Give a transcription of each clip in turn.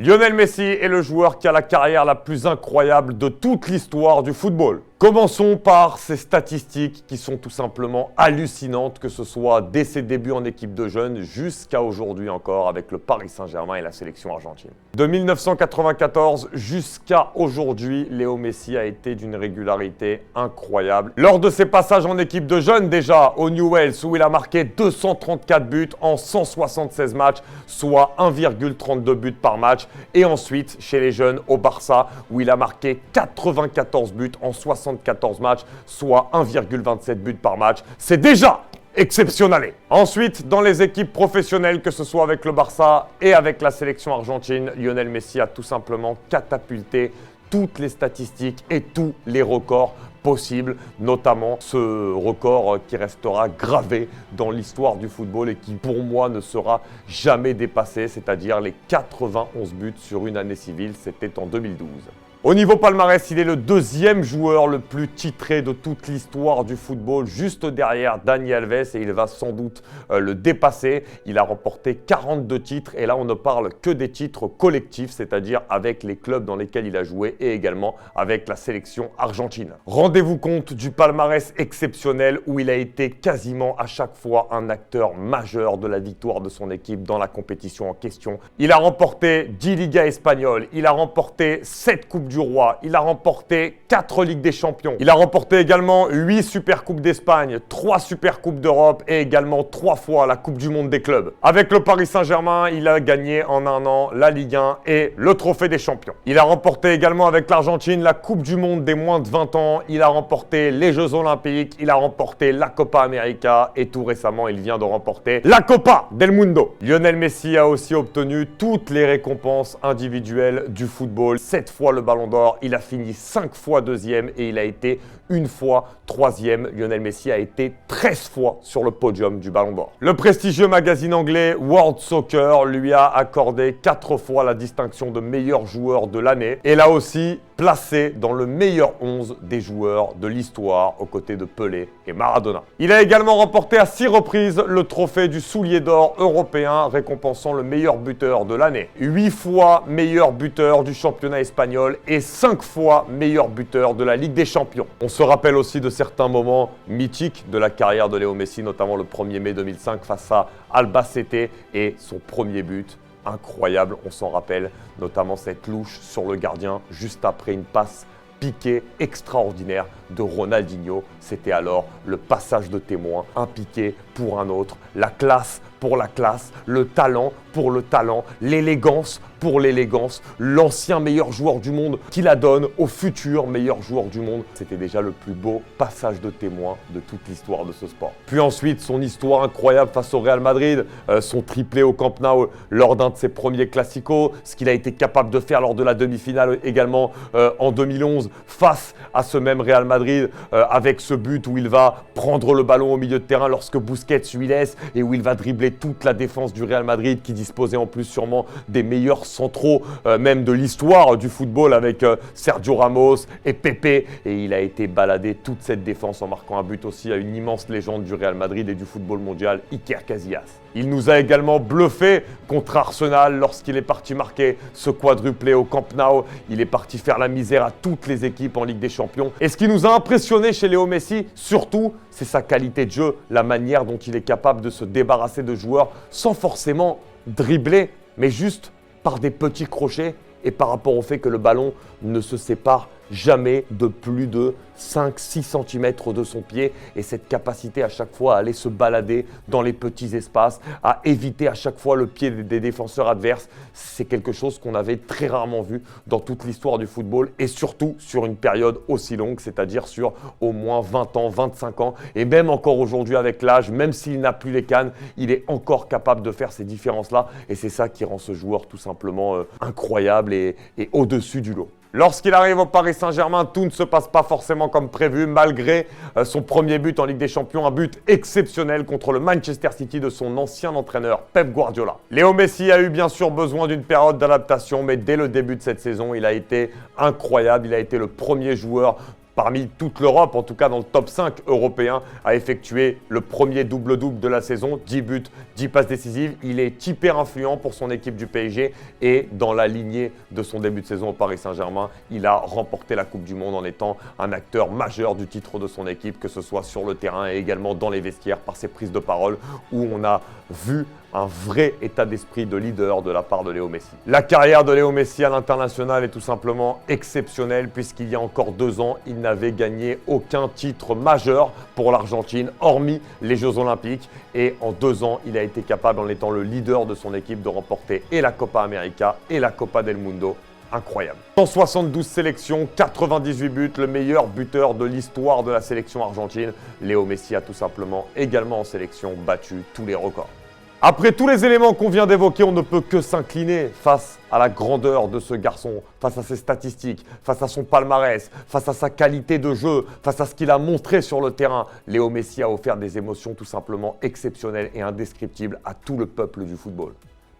Lionel Messi est le joueur qui a la carrière la plus incroyable de toute l'histoire du football. Commençons par ses statistiques qui sont tout simplement hallucinantes, que ce soit dès ses débuts en équipe de jeunes jusqu'à aujourd'hui encore avec le Paris Saint-Germain et la sélection argentine. De 1994 jusqu'à aujourd'hui, Léo Messi a été d'une régularité incroyable. Lors de ses passages en équipe de jeunes déjà au Newell's où il a marqué 234 buts en 176 matchs, soit 1,32 buts par match. Et ensuite chez les jeunes au Barça où il a marqué 94 buts en 74 matchs, soit 1,27 buts par match. C'est déjà exceptionnel. Ensuite, dans les équipes professionnelles, que ce soit avec le Barça et avec la sélection argentine, Lionel Messi a tout simplement catapulté toutes les statistiques et tous les records possibles, notamment ce record qui restera gravé dans l'histoire du football et qui pour moi ne sera jamais dépassé, c'est-à-dire les 91 buts sur une année civile, c'était en 2012. Au niveau palmarès, il est le deuxième joueur le plus titré de toute l'histoire du football, juste derrière Dani Alves, et il va sans doute le dépasser. Il a remporté 42 titres et là on ne parle que des titres collectifs, c'est-à-dire avec les clubs dans lesquels il a joué et également avec la sélection argentine. Rendez-vous compte du palmarès exceptionnel où il a été quasiment à chaque fois un acteur majeur de la victoire de son équipe dans la compétition en question. Il a remporté 10 Ligas espagnoles, il a remporté 7 Coupes du Roi, il a remporté 4 Ligues des Champions, il a remporté également 8 Supercoupes d'Espagne, 3 Supercoupes d'Europe et également 3 fois la Coupe du Monde des clubs. Avec le Paris Saint-Germain, il a gagné en un an la Ligue 1 et le Trophée des Champions. Il a remporté également avec l'Argentine la Coupe du Monde des moins de 20 ans, il a remporté les Jeux Olympiques, il a remporté la Copa América et tout récemment, il vient de remporter la Copa del Mundo. Lionel Messi a aussi obtenu toutes les récompenses individuelles du football, 7 fois le Ballon d'Or, il a fini 5 fois deuxième et il a été une fois troisième. Lionel Messi a été 13 fois sur le podium du Ballon d'Or. Le prestigieux magazine anglais World Soccer lui a accordé 4 fois la distinction de meilleur joueur de l'année et l'a aussi placé dans le meilleur 11 des joueurs de l'histoire aux côtés de Pelé et Maradona. Il a également remporté à 6 reprises le trophée du soulier d'or européen récompensant le meilleur buteur de l'année. 8 fois meilleur buteur du championnat espagnol et 5 fois meilleur buteur de la Ligue des Champions. On se rappelle aussi de certains moments mythiques de la carrière de Léo Messi, notamment le 1er mai 2005 face à Albacete et son premier but. Incroyable, on s'en rappelle, notamment cette louche sur le gardien juste après une passe piqué extraordinaire de Ronaldinho. C'était alors le passage de témoin, un piqué pour un autre, la classe pour la classe, le talent pour le talent, l'élégance pour l'élégance, l'ancien meilleur joueur du monde qui la donne au futur meilleur joueur du monde. C'était déjà le plus beau passage de témoin de toute l'histoire de ce sport. Puis ensuite, son histoire incroyable face au Real Madrid, son triplé au Camp Nou lors d'un de ses premiers classicos, ce qu'il a été capable de faire lors de la demi-finale également en 2011 face à ce même Real Madrid avec ce but où il va prendre le ballon au milieu de terrain lorsque Busquets lui laisse et où il va dribbler toute la défense du Real Madrid qui disposait en plus sûrement des meilleurs centraux même de l'histoire du football avec Sergio Ramos et Pepe, et il a été baladé toute cette défense en marquant un but aussi à une immense légende du Real Madrid et du football mondial, Iker Casillas. Il nous a également bluffé contre Arsenal lorsqu'il est parti marquer ce quadruplé au Camp Nou. Il est parti faire la misère à toutes les équipes en Ligue des Champions. Et ce qui nous a impressionné chez Léo Messi, surtout, c'est sa qualité de jeu, la manière dont il est capable de se débarrasser de joueurs sans forcément dribbler, mais juste par des petits crochets et par rapport au fait que le ballon ne se sépare jamais de plus de 5-6 cm de son pied, et cette capacité à chaque fois à aller se balader dans les petits espaces, à éviter à chaque fois le pied des défenseurs adverses, c'est quelque chose qu'on avait très rarement vu dans toute l'histoire du football et surtout sur une période aussi longue, c'est-à-dire sur au moins 20 ans, 25 ans, et même encore aujourd'hui avec l'âge, même s'il n'a plus les cannes, il est encore capable de faire ces différences-là, et c'est ça qui rend ce joueur tout simplement incroyable et au-dessus du lot. Lorsqu'il arrive au Paris Saint-Germain, tout ne se passe pas forcément comme prévu, malgré son premier but en Ligue des Champions, un but exceptionnel contre le Manchester City de son ancien entraîneur Pep Guardiola. Léo Messi a eu bien sûr besoin d'une période d'adaptation, mais dès le début de cette saison, il a été incroyable. Il a été le premier joueur parmi toute l'Europe, en tout cas dans le top 5 européen, a effectué le premier double-double de la saison, 10 buts, 10 passes décisives. Il est hyper influent pour son équipe du PSG et dans la lignée de son début de saison au Paris Saint-Germain, il a remporté la Coupe du Monde en étant un acteur majeur du titre de son équipe, que ce soit sur le terrain et également dans les vestiaires par ses prises de parole où on a vu un vrai état d'esprit de leader de la part de Léo Messi. La carrière de Léo Messi à l'international est tout simplement exceptionnelle puisqu'il y a encore 2 ans, il n'avait gagné aucun titre majeur pour l'Argentine, hormis les Jeux Olympiques. Et en 2 ans, il a été capable, en étant le leader de son équipe, de remporter et la Copa América et la Copa del Mundo. Incroyable. 172 sélections, 98 buts, le meilleur buteur de l'histoire de la sélection argentine. Léo Messi a tout simplement également en sélection battu tous les records. Après tous les éléments qu'on vient d'évoquer, on ne peut que s'incliner face à la grandeur de ce garçon, face à ses statistiques, face à son palmarès, face à sa qualité de jeu, face à ce qu'il a montré sur le terrain. Léo Messi a offert des émotions tout simplement exceptionnelles et indescriptibles à tout le peuple du football.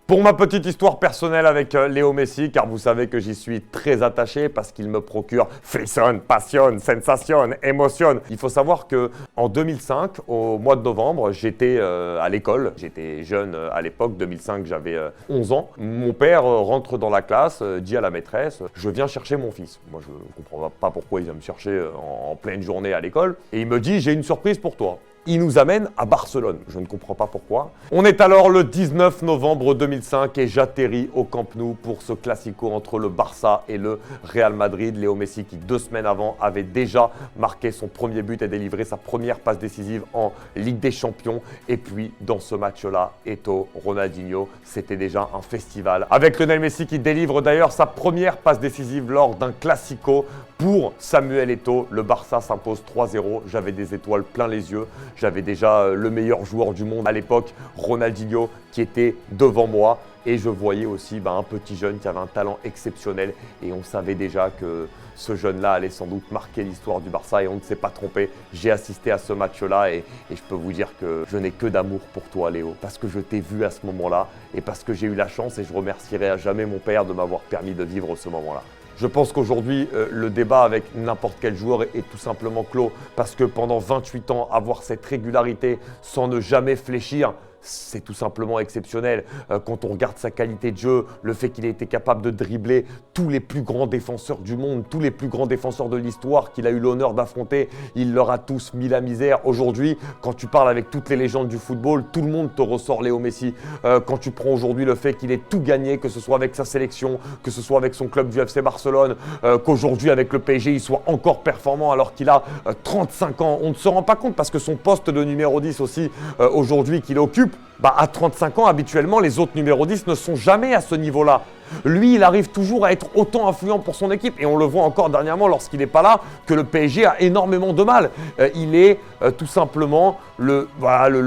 Pour ma petite histoire personnelle avec Léo Messi, car vous savez que j'y suis très attaché parce qu'il me procure frisson, passion, sensation, émotion. Il faut savoir qu'en 2005, au mois de novembre, j'étais à l'école. J'étais jeune à l'époque, 2005, j'avais 11 ans. Mon père rentre dans la classe, dit à la maîtresse « Je viens chercher mon fils ». Moi, je ne comprends pas pourquoi il vient me chercher en pleine journée à l'école. Et il me dit « J'ai une surprise pour toi ». Il nous amène à Barcelone. Je ne comprends pas pourquoi. On est alors le 19 novembre 2005 et j'atterris au Camp Nou pour ce classico entre le Barça et le Real Madrid. Léo Messi qui 2 semaines avant avait déjà marqué son premier but et délivré sa première passe décisive en Ligue des Champions. Et puis dans ce match-là, Eto'o, Ronaldinho, c'était déjà un festival. Avec Lionel Messi qui délivre d'ailleurs sa première passe décisive lors d'un classico pour Samuel Eto'o. Le Barça s'impose 3-0. J'avais des étoiles plein les yeux. J'avais déjà le meilleur joueur du monde à l'époque, Ronaldinho, qui était devant moi. Et je voyais aussi un petit jeune qui avait un talent exceptionnel. Et on savait déjà que ce jeune-là allait sans doute marquer l'histoire du Barça. Et on ne s'est pas trompé. J'ai assisté à ce match-là et je peux vous dire que je n'ai que d'amour pour toi, Léo. Parce que je t'ai vu à ce moment-là et parce que j'ai eu la chance et je remercierai à jamais mon père de m'avoir permis de vivre ce moment-là. Je pense qu'aujourd'hui, le débat avec n'importe quel joueur est tout simplement clos parce que pendant 28 ans, avoir cette régularité sans ne jamais fléchir, c'est tout simplement exceptionnel. Quand on regarde sa qualité de jeu, le fait qu'il ait été capable de dribbler tous les plus grands défenseurs du monde, tous les plus grands défenseurs de l'histoire qu'il a eu l'honneur d'affronter, il leur a tous mis la misère. Aujourd'hui, quand tu parles avec toutes les légendes du football, tout le monde te ressort Léo Messi. Quand tu prends aujourd'hui le fait qu'il ait tout gagné, que ce soit avec sa sélection, que ce soit avec son club du FC Barcelone, qu'aujourd'hui avec le PSG, il soit encore performant alors qu'il a 35 ans. On ne se rend pas compte parce que son poste de numéro 10 aussi, aujourd'hui qu'il occupe, à 35 ans, habituellement, les autres numéros 10 ne sont jamais à ce niveau-là. Lui, il arrive toujours à être autant influent pour son équipe. Et on le voit encore dernièrement lorsqu'il n'est pas là, que le PSG a énormément de mal. Il est tout simplement le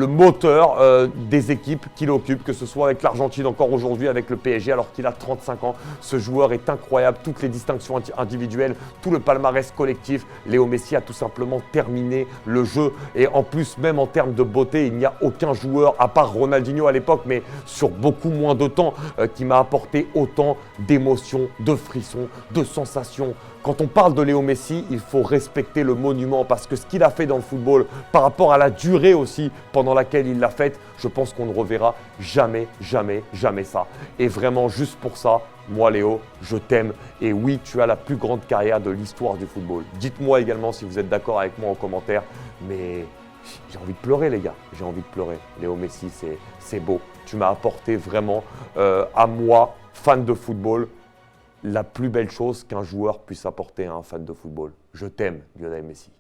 moteur des équipes qu'il occupe, que ce soit avec l'Argentine encore aujourd'hui, avec le PSG, alors qu'il a 35 ans. Ce joueur est incroyable. Toutes les distinctions individuelles, tout le palmarès collectif. Léo Messi a tout simplement terminé le jeu. Et en plus, même en termes de beauté, il n'y a aucun joueur, à part Ronaldinho à l'époque, mais sur beaucoup moins de temps, qui m'a apporté autant d'émotions, de frissons, de sensations. Quand on parle de Léo Messi, il faut respecter le monument parce que ce qu'il a fait dans le football, par rapport à la durée aussi pendant laquelle il l'a fait, je pense qu'on ne reverra jamais, jamais, jamais ça. Et vraiment, juste pour ça, moi Léo, je t'aime et oui, tu as la plus grande carrière de l'histoire du football. Dites-moi également si vous êtes d'accord avec moi en commentaire, mais j'ai envie de pleurer les gars, j'ai envie de pleurer. Léo Messi, c'est beau. Tu m'as apporté vraiment à moi, fan de football, la plus belle chose qu'un joueur puisse apporter à un fan de football. Je t'aime, Lionel Messi.